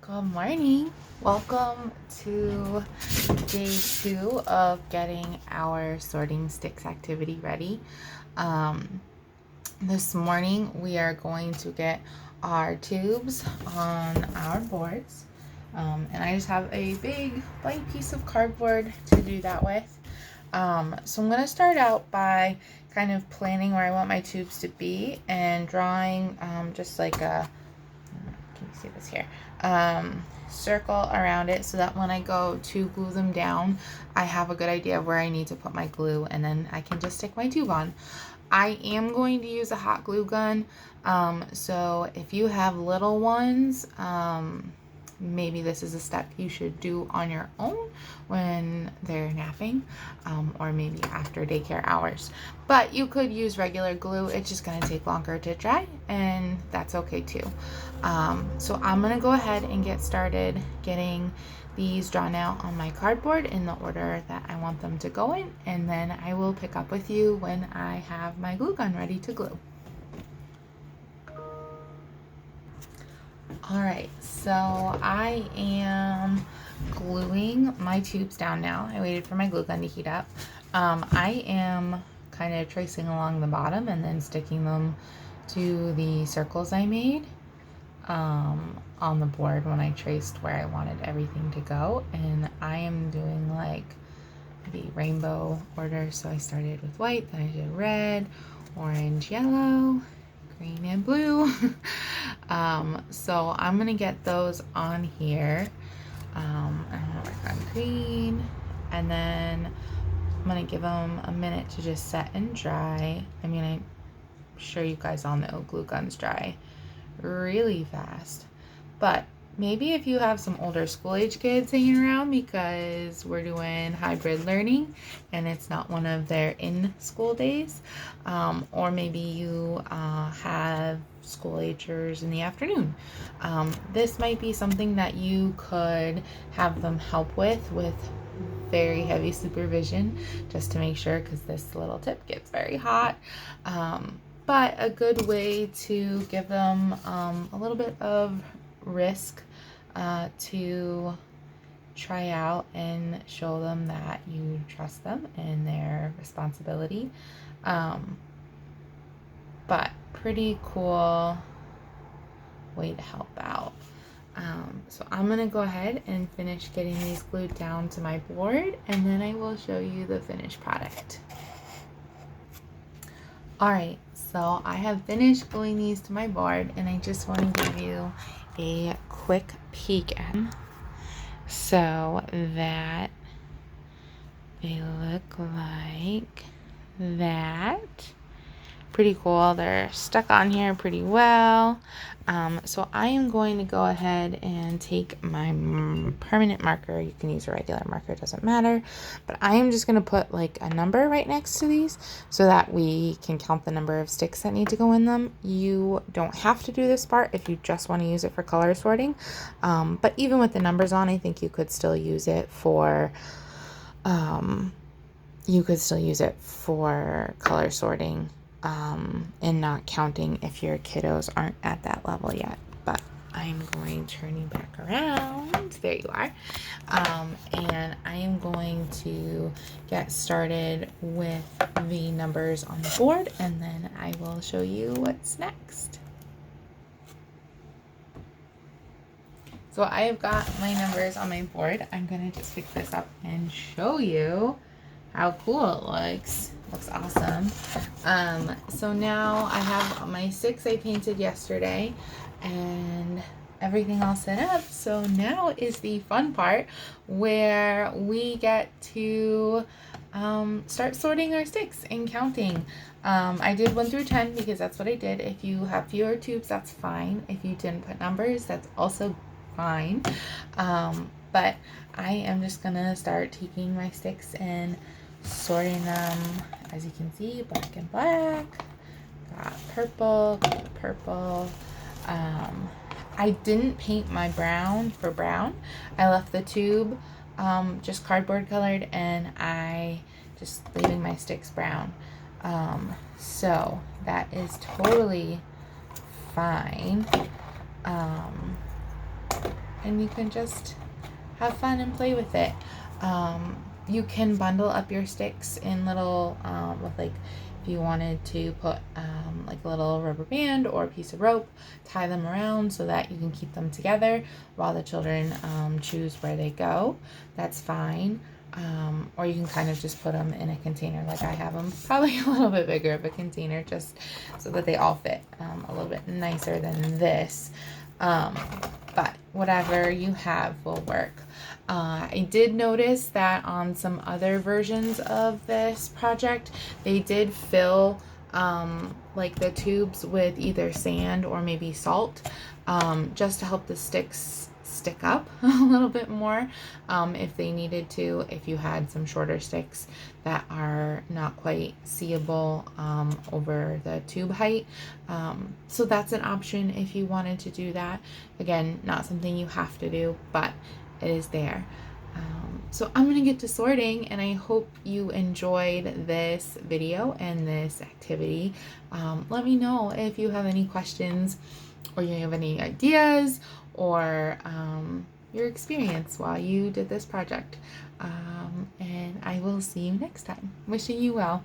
Good morning. Welcome to day 2 of getting our sorting sticks activity ready. This morning we are going to get our tubes on our boards. And I just have a big blank piece of cardboard to do that with. So I'm going to start out by kind of planning where I want my tubes to be and drawing just like a, can you see this here? Circle around it so that when I go to glue them down, I have a good idea of where I need to put my glue, and then I can just stick my tube on. I am going to use a hot glue gun, so if you have little ones, maybe this is a step you should do on your own when they're napping, or maybe after daycare hours. But you could use regular glue. It's just going to take longer to dry, and that's okay too. So I'm going to go ahead and get started getting these drawn out on my cardboard in the order that I want them to go in, and then I will pick up with you when I have my glue gun ready to glue. Alright, so I am gluing my tubes down now. I waited for my glue gun to heat up. I am kind of tracing along the bottom and then sticking them to the circles I made on the board when I traced where I wanted everything to go. And I am doing like the rainbow order. So I started with white, then I did red, orange, yellow, green, and blue. So I'm gonna get those on here. I'm gonna work on green, and then I'm gonna give them a minute to just set and dry. I mean, I'm sure you guys all know glue guns dry really fast, but maybe if you have some older school age kids hanging around because we're doing hybrid learning and it's not one of their in-school days, or maybe you have school agers in the afternoon, this might be something that you could have them help with very heavy supervision, just to make sure, because this little tip gets very hot. But a good way to give them a little bit of risk to try out and show them that you trust them and their responsibility. But pretty cool way to help out. So I'm gonna go ahead and finish getting these glued down to my board, and then I will show you the finished product. Alright, so I have finished gluing these to my board, and I just want to give you a quick peek at them so that they look like that. Pretty cool. They're stuck on here pretty well. So I am going to go ahead and take my permanent marker. You can use a regular marker, it doesn't matter. But I am just going to put like a number right next to these so that we can count the number of sticks that need to go in them. You don't have to do this part if you just want to use it for color sorting. But even with the numbers on, I think you could still use it for color sorting. And not counting if your kiddos aren't at that level yet. But I'm going turning back around. There you are. And I am going to get started with the numbers on the board, and then I will show you what's next. So I have got my numbers on my board. I'm going to just pick this up and show you how cool it looks. Looks awesome. So now I have my 6 I painted yesterday and everything all set up. So now is the fun part where we get to start sorting our sticks and counting. I did 1 through 10 because that's what I did. If you have fewer tubes, that's fine. If you didn't put numbers, that's also fine. But I am just gonna start taking my sticks and sorting them. As you can see, black and black, got purple, purple. I didn't paint my brown for brown. I left the tube just cardboard colored, and I just leaving my sticks brown. So that is totally fine. and you can just have fun and play with it. You can bundle up your sticks in little, with like, if you wanted to put like a little rubber band or a piece of rope, tie them around so that you can keep them together while the children choose where they go. That's fine. Or you can kind of just put them in a container like I have them, probably a little bit bigger of a container just so that they all fit a little bit nicer than this. But whatever you have will work. I did notice that on some other versions of this project, they did fill like the tubes with either sand or maybe salt, just to help the sticks stick up a little bit more, if they needed to, if you had some shorter sticks that are not quite seeable over the tube height. So that's an option if you wanted to do that. Again, not something you have to do, but it is there. So I'm going to get to sorting, and I hope you enjoyed this video and this activity. Let me know if you have any questions or you have any ideas or your experience while you did this project. And I will see you next time. Wishing you well.